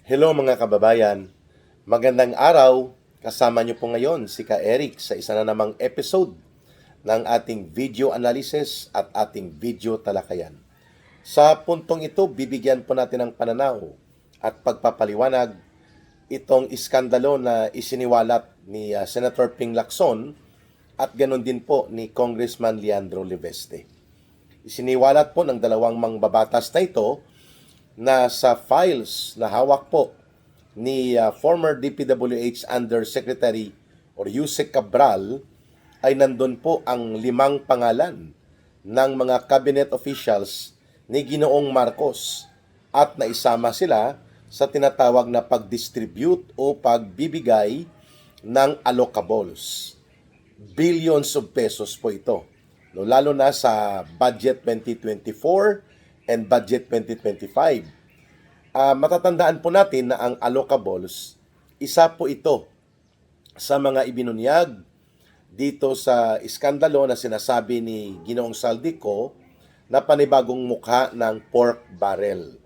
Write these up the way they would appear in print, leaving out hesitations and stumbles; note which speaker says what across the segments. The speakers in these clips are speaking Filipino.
Speaker 1: Hello mga kababayan, magandang araw. Kasama niyo po ngayon si Ka Eric sa isa na namang episode ng ating video analysis at ating video talakayan. Sa puntong ito, bibigyan po natin ng pananaw at pagpapaliwanag itong iskandalo na isiniwalat ni Senator Ping Lacson at ganon din po ni Congressman Leandro Leveste. Isiniwalat po ng dalawang mangbabatas na ito na sa files na hawak po ni former DPWH Undersecretary or Yusek Cabral ay nandun po ang 5 pangalan ng mga cabinet officials ni Ginoong Marcos at naisama sila sa tinatawag na pag-distribute o pagbibigay ng allocables. Billions of pesos po ito. No, lalo na sa budget 2024 and budget 2025. Matatandaan po natin na ang allocables, isa po ito sa mga ibinunyag dito sa iskandalo na sinasabi ni Ginoong Saldico na panibagong mukha ng pork barrel.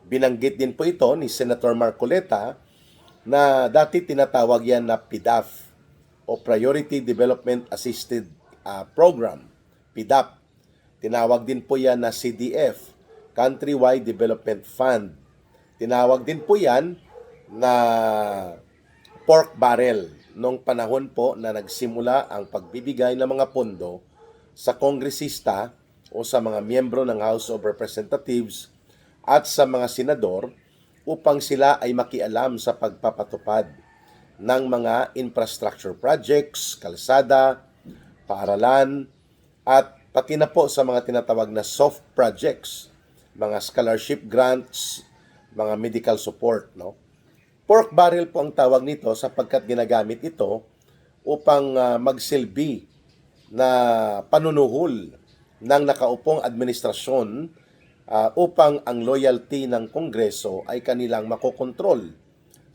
Speaker 1: Binanggit din po ito ni Senator Marcoleta na dati tinatawag yan na PDAF o Priority Development Assisted Program, PDAP. Tinawag din po yan na CDF, Countrywide Development Fund. Tinawag din po yan na pork barrel noong panahon po na nagsimula ang pagbibigay ng mga pondo sa kongresista o sa mga miyembro ng House of Representatives at sa mga senador upang sila ay makialam sa pagpapatupad ng mga infrastructure projects, kalsada, paaralan, at pati na po sa mga tinatawag na soft projects, mga scholarship grants, mga medical support, no? Pork barrel po ang tawag nito sapagkat ginagamit ito upang magsilbi na panunuhol ng nakaupong administrasyon upang ang loyalty ng Kongreso ay kanilang makokontrol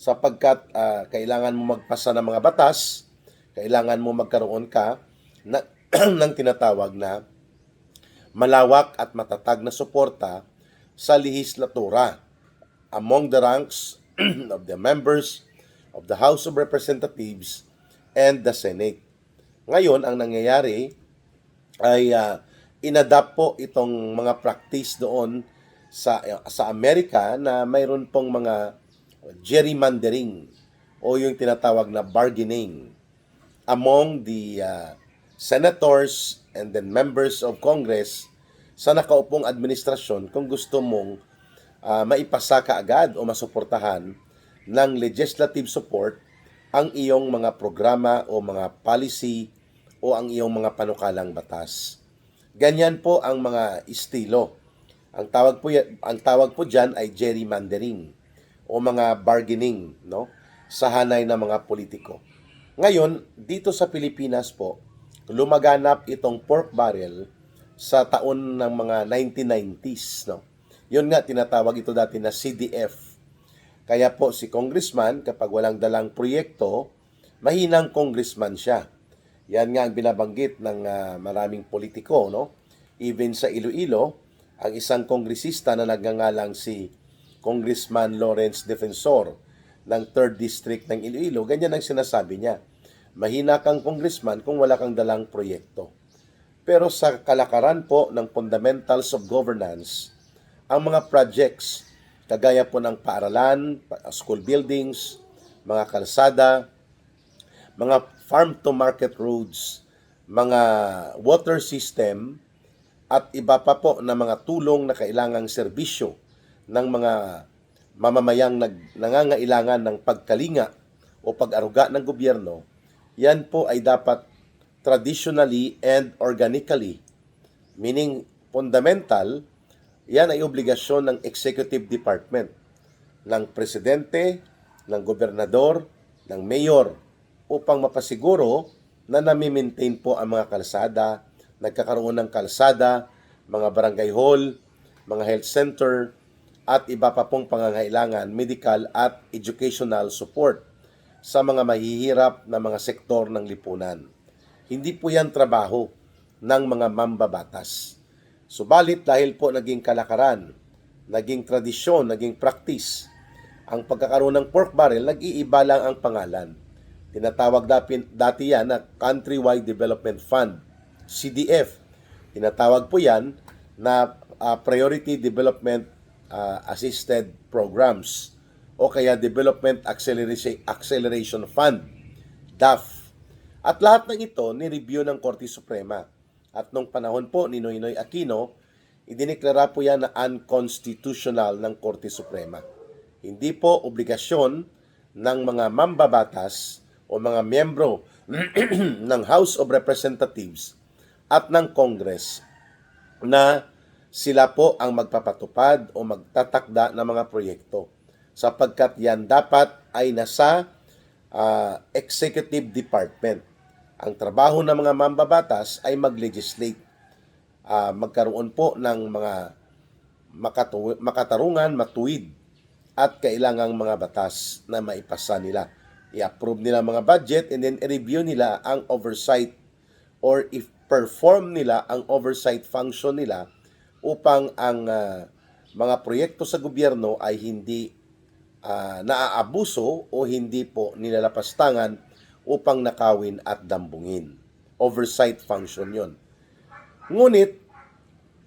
Speaker 1: sapagkat kailangan mo magpasa ng mga batas, kailangan mo magkaroon ka na, ng tinatawag na malawak at matatag na suporta sa lehislatura among the ranks of the members of the House of Representatives and the Senate. Ngayon, ang nangyayari ay inadapt po itong mga practice doon sa Amerika na mayroon pong mga gerrymandering o yung tinatawag na bargaining among the senators and then members of Congress sa nakaupong administrasyon kung gusto mong maipasa kaagad o masuportahan ng legislative support ang iyong mga programa o mga policy o ang iyong mga panukalang batas. Ganyan po ang mga estilo. Ang tawag po diyan ay gerrymandering o mga bargaining, no, sa hanay ng mga politiko. Ngayon, dito sa Pilipinas po, lumaganap itong pork barrel sa taon ng mga 1990s, no. Yun nga, tinatawag ito dati na CDF. Kaya po si congressman, kapag walang dalang proyekto, mahinang congressman siya. Yan nga ang binabanggit ng maraming politiko, no? Even sa Iloilo, ang isang kongresista na nagngangalang si Congressman Lawrence Defensor ng 3rd District ng Iloilo, ganyan ang sinasabi niya. Mahina kang congressman kung wala kang dalang proyekto. Pero sa kalakaran po ng fundamentals of governance, ang mga projects, kagaya po ng paaralan, school buildings, mga kalsada, mga farm-to-market roads, mga water system, at iba pa po na mga tulong na kailangang serbisyo ng mga mamamayang nangangailangan ng pagkalinga o pag-aruga ng gobyerno, yan po ay dapat traditionally and organically, meaning fundamental, yan ay obligasyon ng executive department, ng presidente, ng gobernador, ng mayor, upang mapasiguro na nami-maintain po ang mga kalsada, nagkakaroon ng kalsada, mga barangay hall, mga health center, at iba pa pong pangangailangan, medical at educational support sa mga mahihirap na mga sektor ng lipunan. Hindi po yan trabaho ng mga mambabatas. Subalit dahil po naging kalakaran, naging tradisyon, naging practice Ang pagkakaroon ng pork barrel, nag-iiba lang ang pangalan. Tinatawag dati yan na Countrywide Development Fund, CDF. Tinatawag po yan na Priority Development Assisted Programs o kaya Development Acceleration Fund, DAF. At lahat ng ito ni-review ng Korte Suprema. At nung panahon po ni Noynoy Aquino, idineklara po yan na unconstitutional ng Korte Suprema. Hindi po obligasyon ng mga mambabatas o mga miyembro ng House of Representatives at ng Congress na sila po ang magpapatupad o magtatakda ng mga proyekto, sapagkat yan dapat ay nasa executive department. Ang trabaho ng mga mambabatas ay mag-legislate, magkaroon po ng mga makatarungan, matuwid at kailangang mga batas na maipasa nila. I-approve nila mga budget and then i-review nila ang oversight or if perform nila ang oversight function nila upang ang mga proyekto sa gobyerno ay hindi naaabuso o hindi po nilalapastangan upang nakawin at dambungin. Oversight function yon. Ngunit,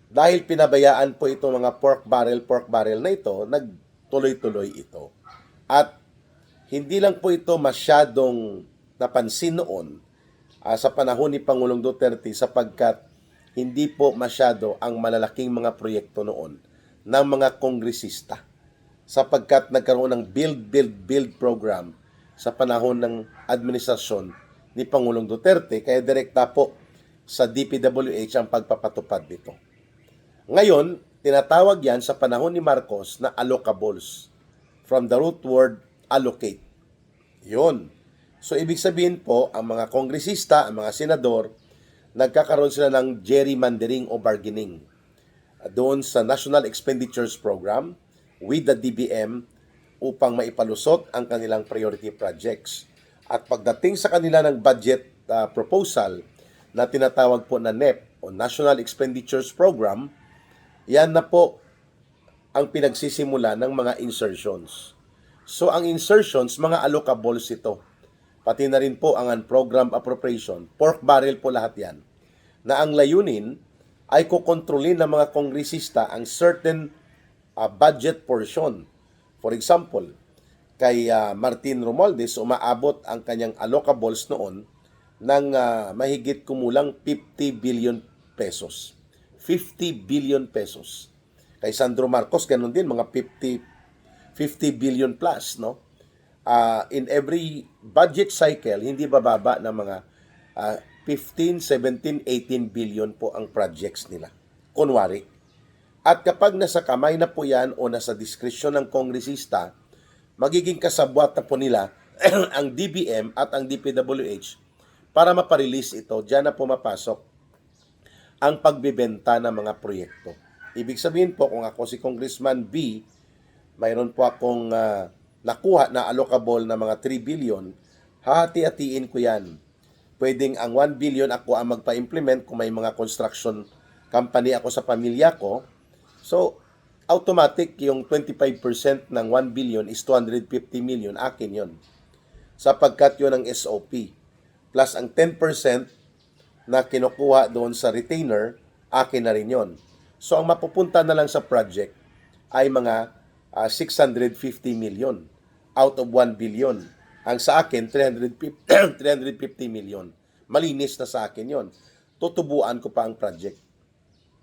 Speaker 1: dahil pinabayaan po itong mga pork barrel na ito, nagtuloy-tuloy ito. At hindi lang po ito masyadong napansin noon sa panahon ni Pangulong Duterte sapagkat hindi po masyado ang malalaking mga proyekto noon ng mga kongresista sapagkat nagkaroon ng build program sa panahon ng administrasyon ni Pangulong Duterte kaya direkta po sa DPWH ang pagpapatupad nito. Ngayon, tinatawag yan sa panahon ni Marcos na allocables from the root word allocate. Yun. So, ibig sabihin po, ang mga kongresista, ang mga senador, nagkakaroon sila ng gerrymandering o bargaining doon sa National Expenditures Program with the DBM upang maipalusot ang kanilang priority projects. At pagdating sa kanila ng budget proposal na tinatawag po na NEP o National Expenditures Program, yan na po ang pinagsisimula ng mga insertions. So, ang insertions, mga allocables ito. Pati na rin po ang program appropriation, pork barrel po lahat yan, na ang layunin ay kukontrolin ng mga kongresista ang certain budget portion. For example, kay Martin Romualdez, umaabot ang kanyang allocables noon ng mahigit kumulang 50 billion pesos. 50 billion pesos. Kay Sandro Marcos, ganun din, mga 50 billion plus, no? In every budget cycle, hindi bababa ng mga 15, 17, 18 billion po ang projects nila. Kunwari. At kapag nasa kamay na po yan o nasa diskresyon ng kongresista, magiging kasabwat na po nila ang DBM at ang DPWH para maparelease ito. Diyan na pumapasok ang pagbibenta ng mga proyekto. Ibig sabihin po, kung ako si Congressman B, mayroon po akong nakuha na allocable na mga 3 billion, hahati-hatiin ko yan. Pwedeng ang 1 billion ako ang magpa-implement kung may mga construction company ako sa pamilya ko. So, automatic yung 25% ng 1 billion is 250 million, akin yon. Sapagkat yun ang SOP. Plus ang 10% na kinukuha doon sa retainer, akin na rin yon. So, ang mapupunta na lang sa project ay mga 650 million out of 1 billion. Ang sa akin, 350 million. Malinis na sa akin yon. Tutubuan ko pa ang project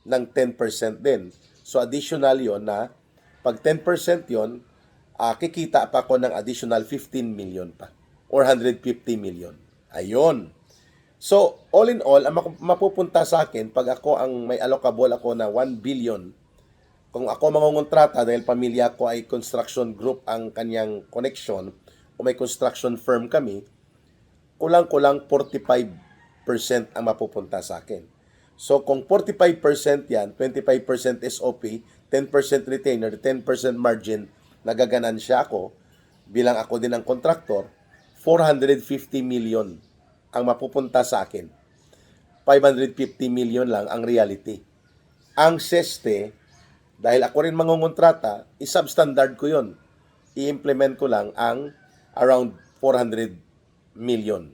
Speaker 1: ng 10% din. So, additional yon na pag 10% yon, kikita pa ko ng additional 15 million pa or 150 million. Ayun. So, all in all, ang mapupunta sa akin, pag ako ang may allocable ako na 1 billion, kung ako mangungontrata dahil pamilya ko ay construction group ang kanyang connection o may construction firm kami, kulang-kulang 45% ang mapupunta sa akin. So, kung 45% yan, 25% SOP, 10% retainer, 10% margin, nagaganansya ako, bilang ako din ang contractor, 450 million ang mapupunta sa akin. 550 million lang ang reality. Ang seste, dahil ako rin mangungontrata, isubstandard ko yon. i-implement ko lang ang around 400 million.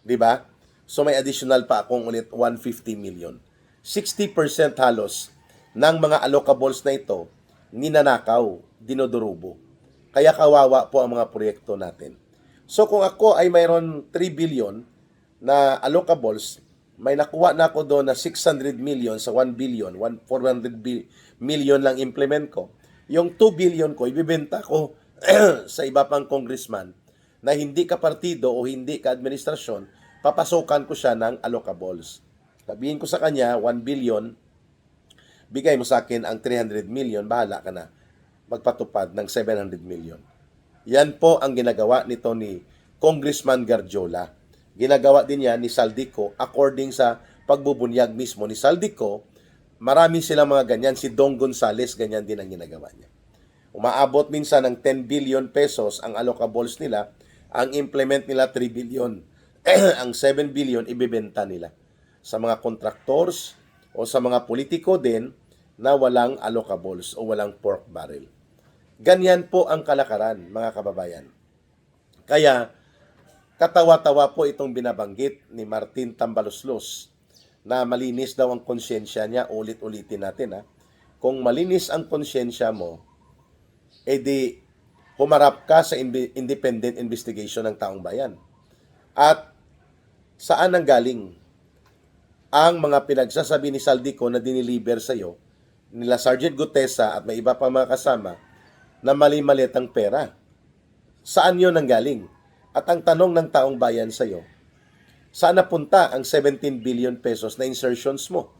Speaker 1: Di ba? So may additional pa akong ulit 150 million. 60% halos ng mga allocables na ito ninanakaw, dinodurubo. Kaya kawawa po ang mga proyekto natin. So kung ako ay mayroon 3 billion na allocables, may nakuha na ako doon na 600 million sa 1 billion, 400 million lang implement ko. Yung 2 billion ko, ibibenta ko sa iba pang congressman na hindi ka partido o hindi ka administrasyon, papasukan ko siya ng allocables. Sabihin ko sa kanya, 1 billion, bigay mo sa akin ang 300 million, bahala ka na magpatupad ng 700 million. Yan po ang ginagawa nito ni Congressman Garjola. Ginagawa din yan ni Saldico according sa pagbubunyag mismo ni Saldico. Marami silang mga ganyan. Si Dong Gonzales, ganyan din ang ginagawa niya. Umaabot minsan ng 10 billion pesos ang allocables nila. Ang implement nila 3 billion. Ang 7 billion ibebenta nila sa mga contractors o sa mga politiko din na walang allocables o walang pork barrel. Ganyan po ang kalakaran, mga kababayan. Kaya, katawa-tawa po itong binabanggit ni Martin Tambaloslos na malinis daw ang konsyensya niya. Ulit-ulitin natin, ha. Kung malinis ang konsyensya mo, edi humarap ka sa independent investigation ng taong bayan. At saan ang galing ang mga pinagsasabi ni Saldico na diniliber sa iyo nila Sergeant Gutesa at may iba pa mga kasama na mali-malit ang pera? Saan yun ang galing? At ang tanong ng taong bayan sa iyo, saan napunta ang 17 billion pesos na insertions mo?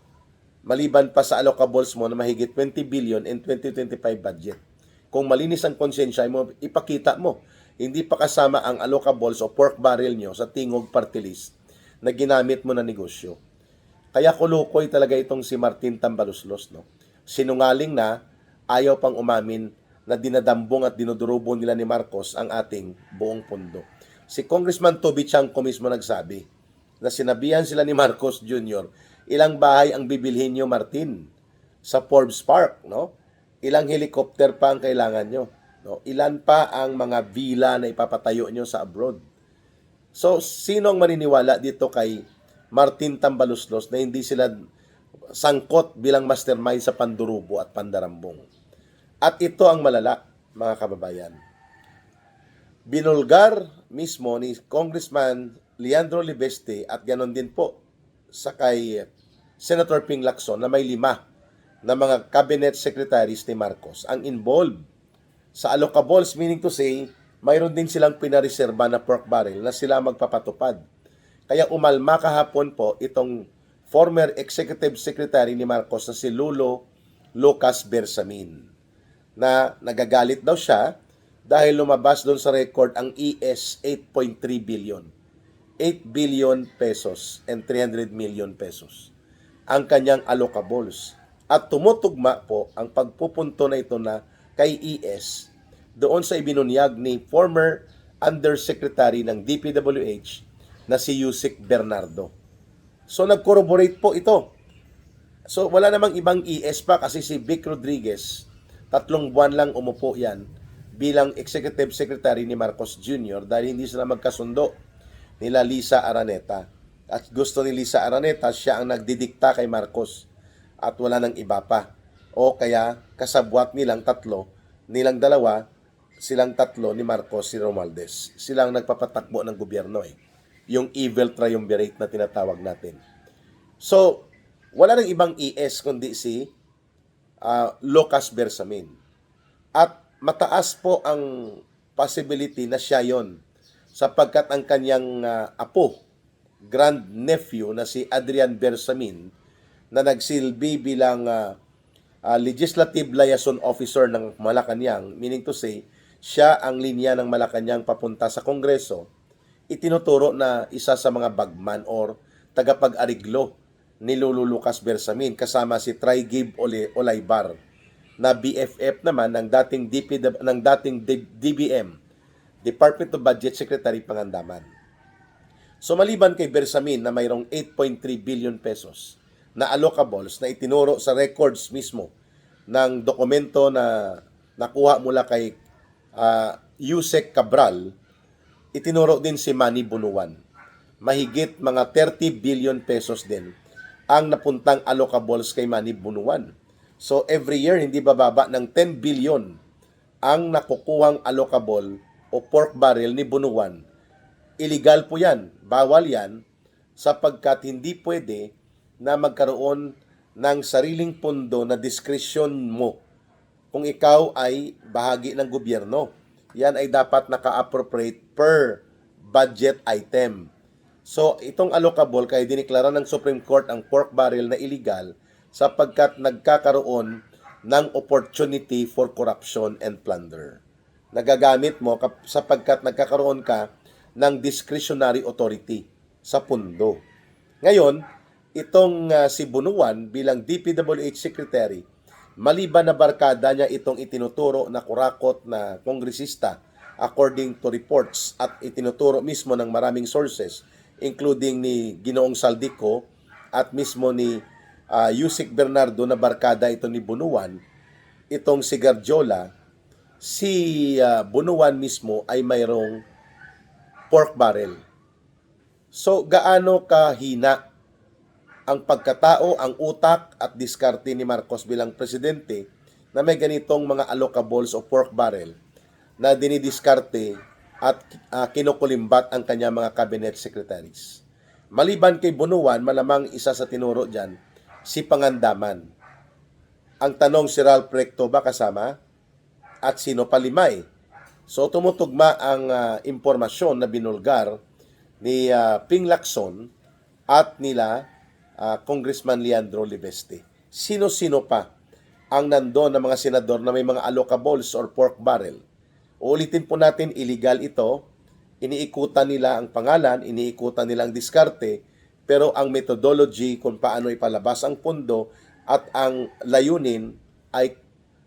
Speaker 1: Maliban pa sa allocables mo na mahigit 20 billion in 2025 budget. Kung malinis ang konsensya mo, ipakita mo. Hindi pa kasama ang allocables o pork barrel nyo sa Tingog Party List na ginamit mo na negosyo. Kaya kulukoy talaga itong si Martin Tambaloslos, no? Sinungaling na, ayaw pang umamin na dinadambong at dinudurubo nila ni Marcos ang ating buong pundo. Si Congressman Toby Chanco mismo nagsabi na sinabihan sila ni Marcos Jr., ilang bahay ang bibilhin nyo, Martin, sa Forbes Park, no? Ilang helicopter pa ang kailangan nyo, no? Ilan pa ang mga villa na ipapatayo nyo sa abroad? So, sino ang maniniwala dito kay Martin Tambaloslos na hindi sila sangkot bilang mastermind sa pandurubo at pandarambong? At ito ang malala, mga kababayan. Binulgar mismo ni Congressman Leandro Libeste at ganon din po sa kay Senator Ping Lacson na may 5 na mga cabinet secretaries ni Marcos ang involved sa allocables, meaning to say, mayroon din silang pinareserba na pork barrel na sila magpapatupad. Kaya umalma kahapon po itong former executive secretary ni Marcos na si Lulo Lucas Bersamin na nagagalit daw siya dahil lumabas doon sa record ang ES 8.3 billion. 8 billion pesos and 300 million pesos ang kanyang allocables. At tumutugma po ang pagpupunto na ito na kay ES doon sa ibinunyag ni former Undersecretary ng DPWH na si Yusek Bernardo. So nag-corroborate po ito. So wala namang ibang ES pa kasi si Vic Rodriguez, 3 buwan lang umupo yan bilang Executive Secretary ni Marcos Jr. dahil hindi sila magkasundo nila Lisa Araneta. At gusto ni Lisa Araneta, siya ang nagdidikta kay Marcos at wala nang iba pa. O kaya kasabwat nilang 3, nilang 2, silang 3 ni Marcos, si Romualdez. Silang nagpapatakbo ng gobyerno eh. Yung evil triumvirate na tinatawag natin. So, wala nang ibang ES kundi si Lucas Bersamin. At mataas po ang possibility na siya yon sapagkat ang kanyang apo, grand nephew na si Adrian Bersamin na nagsilbi bilang Legislative Liaison Officer ng Malacanang, meaning to say, siya ang linya ng Malacanang papunta sa Kongreso, itinuturo na isa sa mga bagman or tagapag-ariglo ni Lolo Lucas Bersamin kasama si Trigib Olaybar na BFF naman ng dating DBM, Department of Budget Secretary Pangandaman. So maliban kay Bersamin na mayroong 8.3 billion pesos na allocables na itinuro sa records mismo ng dokumento na nakuha mula kay Yusek Cabral, itinuro din si Manny Bunuan. Mahigit mga 30 billion pesos din ang napuntang allocables kay Manny Bunuan. So every year, hindi bababa ng 10 billion ang nakukuhang allocable o pork barrel ni Bunuan. Illegal po yan, bawal yan, sapagkat hindi pwede na magkaroon ng sariling pondo na diskresyon mo kung ikaw ay bahagi ng gobyerno. Yan ay dapat naka-appropriate per budget item. So, itong allocable kaya diniklara ng Supreme Court ang pork barrel na illegal sapagkat nagkakaroon ng opportunity for corruption and plunder. Nagagamit mo sapagkat nagkakaroon ka ng discretionary authority sa pundo. Ngayon, itong si Bunuan bilang DPWH Secretary, maliban na barkada niya itong itinuturo na kurakot na kongresista according to reports at itinuturo mismo ng maraming sources including ni Ginoong Saldico at mismo ni Yusek Bernardo na barkada ito ni Bunuan, itong si Garjola, si Bunuan mismo ay mayroong pork barrel. So, gaano kahina ang pagkatao, ang utak at diskarte ni Marcos bilang presidente na may ganitong mga allocables o pork barrel na dinidiskarte at kinukulimbat ang kanya mga cabinet secretaries. Maliban kay Bunuan, malamang isa sa tinuro dyan, si Pangandaman. Ang tanong, si Ralph Recto ba kasama? At sino pa limay? So tumutugma ang impormasyon na binulgar ni Ping Lacson at nila Congressman Leandro Libeste. Sino-sino pa ang nandoon na mga senador na may mga allocables or pork barrel? Uulitin po natin, illegal ito. Iniikutan nila ang pangalan, iniikutan nila ang diskarte, pero ang methodology kung paano ipalabas ang pondo at ang layunin ay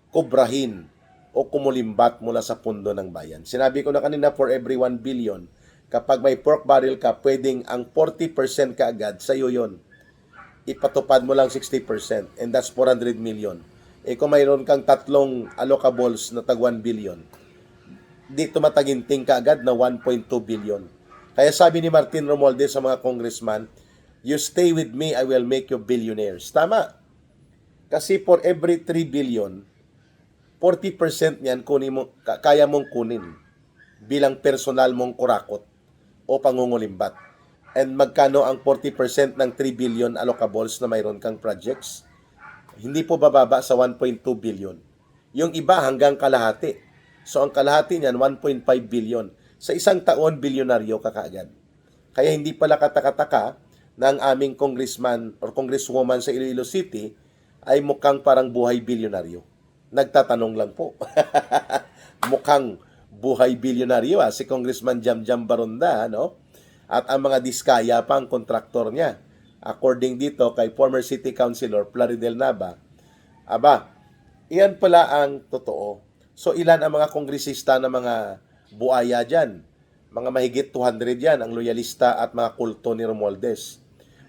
Speaker 1: kubrahin o kumulimbat mula sa pundo ng bayan. Sinabi ko na kanina, for every 1 billion, kapag may pork barrel ka, pwedeng ang 40% kaagad sa iyo yun. Ipatupad mo lang 60%, and that's 400 million. Eh kung mayroon kang tatlong allocables na tag 1 billion, di tumataginting kaagad na 1.2 billion. Kaya sabi ni Martin Romualdez sa mga congressman, you stay with me, I will make you billionaires. Tama. Kasi for every 3 billion, 40% niyan kaya mong kunin bilang personal mong kurakot o pangungulimbat. And magkano ang 40% ng 3 billion allocables na mayroon kang projects? Hindi po bababa sa 1.2 billion. Yung iba hanggang kalahati. So ang kalahati niyan, 1.5 billion. Sa isang taon, bilyonaryo ka kaagad. Kaya hindi pala katakataka na ang aming congressman or congresswoman sa Iloilo City ay mukhang parang buhay bilyonaryo. Nagtatanong lang po. Mukhang buhay bilyonaryo si Congressman Jamjam Baronda, no? At ang mga diskaya pa ang kontraktor niya. According dito kay former City Councilor Plaridel Nava, aba, iyan pala ang totoo. So ilan ang mga kongresista na mga buaya dyan? Mga mahigit 200 yan, ang loyalista at mga kulto ni Romualdez.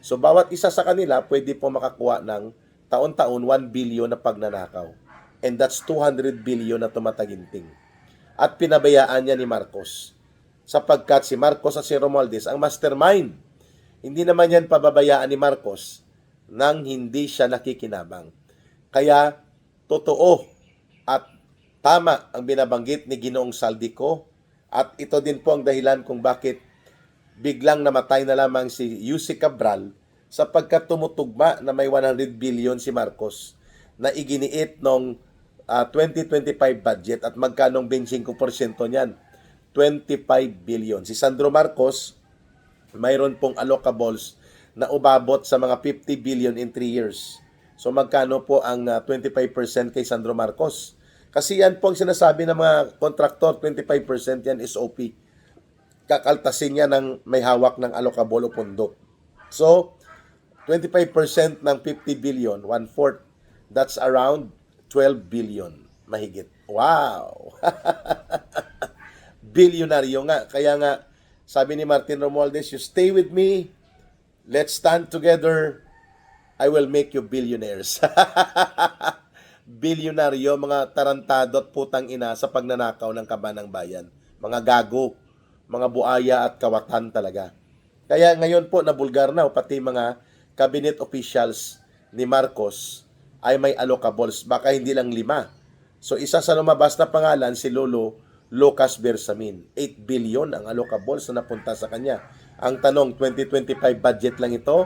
Speaker 1: So bawat isa sa kanila pwede po makakuha ng taon-taon 1 billion na pagnanakaw. And that's 200 billion na tumataginting. At pinabayaan niya ni Marcos. Sapagkat si Marcos at si Romualdez ang mastermind. Hindi naman yan pababayaan ni Marcos nang hindi siya nakikinabang. Kaya totoo at tama ang binabanggit ni Ginoong Saldico at ito din po ang dahilan kung bakit biglang namatay na lamang si Yusek Cabral sapagkat tumutugma na may 100 billion si Marcos na iginiit nung 2025 budget at magkanong 25% niyan? 25 billion. Si Sandro Marcos, mayroon pong allocables na umabot sa mga 50 billion in 3 years. So magkano po ang 25% kay Sandro Marcos? Kasi yan po ang sinasabi ng mga kontraktor, 25% yan is OP. Kakaltasin niya ng may hawak ng allocable o pondo. So, 25% ng 50 billion, 1/4, that's around 12 billion. Mahigit. Wow! Bilyonaryo nga. Kaya nga, sabi ni Martin Romualdez, you stay with me, let's stand together, I will make you billionaires. bilyonaryo, mga tarantado at putang ina sa pagnanakaw ng kaban ng bayan. Mga gago, mga buaya at kawatan talaga. Kaya ngayon po nabulgar na pati mga cabinet officials ni Marcos ay may allocables, baka hindi lang 5. So isa sa lumabas na pangalan si Lolo Lucas Bersamin. 8 billion ang allocables na napunta sa kanya. Ang tanong, 2025 budget lang ito?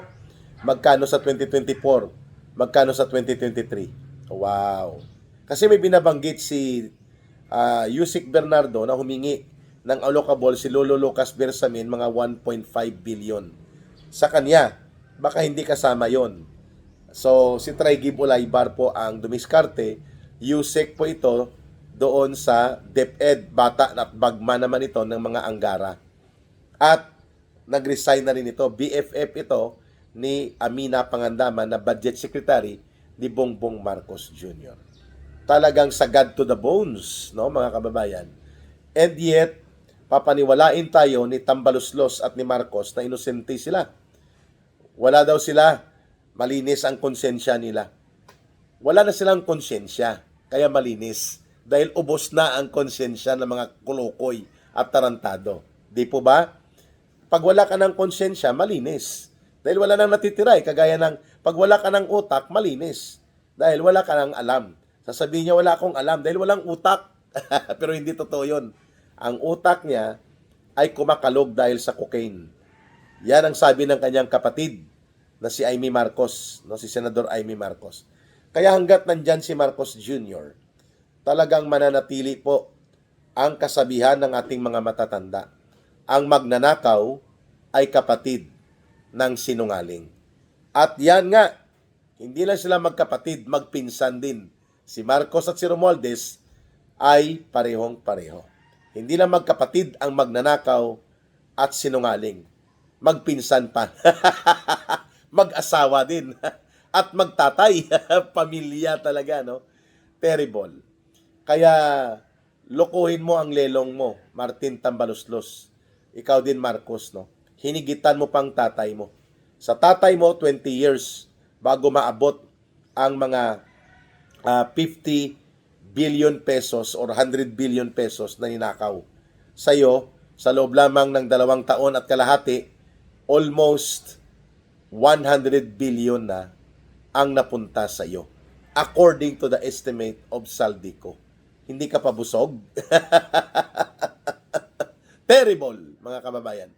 Speaker 1: Magkano sa 2024? Magkano sa 2023? Wow. Kasi may binabanggit si Yusik Bernardo na humingi ng allocable si Lolo Lucas Bersamin mga 1.5 billion. Sa kanya, baka hindi kasama yon. So, si Traigib Ulaybar po ang dumiskarte. Yusek po ito doon sa DepEd, bata at bagma naman ito ng mga Anggara. At nag-resign na rin ito. BFF ito ni Amina Pangandaman na Budget Secretary ni Bongbong Marcos Jr. Talagang sagad to the bones, no, mga kababayan. And yet, papaniwalain tayo ni Tambaluslos at ni Marcos na inosente sila. Wala daw sila. Malinis ang konsensya nila. Wala na silang konsensya, kaya malinis. Dahil ubos na ang konsensya ng mga kulukoy at tarantado. Di po ba? Pag wala ka ng konsensya, malinis. Dahil wala nang natitira. Kagaya ng pag wala ka ng utak, malinis. Dahil wala ka ng alam. Sasabihin niya, wala akong alam dahil walang utak. Pero hindi totoo yun. Ang utak niya ay kumakalog dahil sa cocaine. Yan ang sabi ng kanyang kapatid na si Amy Marcos, no, si Senador Amy Marcos. Kaya hanggat nandyan si Marcos Jr., talagang mananatili po ang kasabihan ng ating mga matatanda. Ang magnanakaw ay kapatid ng sinungaling. At yan nga, hindi lang sila magkapatid, magpinsan din. Si Marcos at si Romualdez ay parehong-pareho. Hindi lang magkapatid ang magnanakaw at sinungaling. Magpinsan pa. Mag-asawa din. At magtatay. Pamilya talaga, no? Terrible. Kaya, lokohin mo ang lelong mo, Martin Tambaluslos. Ikaw din, Marcos, no? Hinigitan mo pang tatay mo. Sa tatay mo, 20 years bago maabot ang mga 50 billion pesos or 100 billion pesos na ninakaw. Sa'yo, sa loob lamang ng 2 taon at kalahati, almost 100 billion na ang napunta sa iyo. According to the estimate of Saldico. Hindi ka pa busog? Terrible, mga kababayan.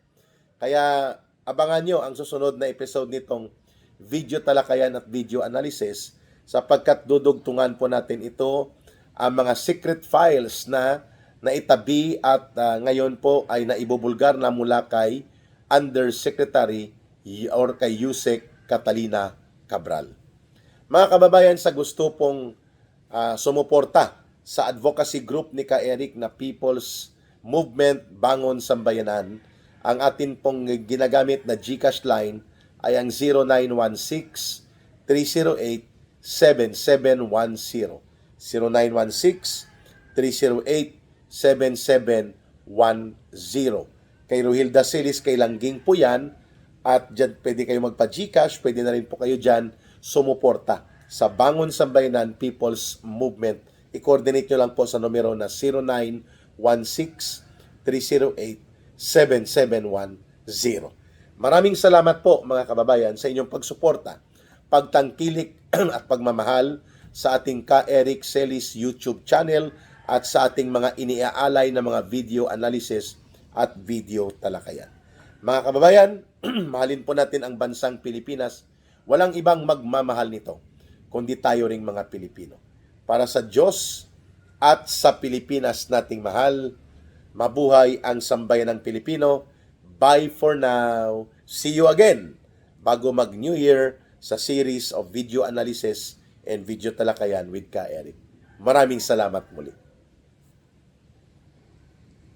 Speaker 1: Kaya abangan nyo ang susunod na episode nitong video talakayan at video analysis sapagkat dudugtungan po natin ito ang mga secret files na naitabi at ngayon po ay naibubulgar na mula kay Undersecretary or kay Yusek Catalina Cabral. Mga kababayan, sa gusto pong sumuporta sa advocacy group ni Ka Eric na People's Movement Bangon Sambayanan, ang atin pong ginagamit na GCash line ay ang 0916-308-7710. 0916-308-7710. Kay Rohilda Celis, kay Langging po yan. At dyan pwede kayo magpa-GCash, pwede na rin po kayo dyan sumuporta sa Bangon Sambayanan People's Movement. I-coordinate nyo lang po sa numero na 0916-308-7710. Maraming salamat po mga kababayan sa inyong pagsuporta, pagtangkilik at pagmamahal sa ating Ka Eric Celis YouTube channel at sa ating mga iniaalay na mga video analysis at video talakayan. Mga kababayan, mahalin po natin ang bansang Pilipinas. Walang ibang magmamahal nito, kundi tayo ring mga Pilipino. Para sa Diyos at sa Pilipinas nating mahal, mabuhay ang sambayanang Pilipino. Bye for now. See you again bago mag-New Year sa series of video analysis and video talakayan with Ka Eric. Maraming salamat muli.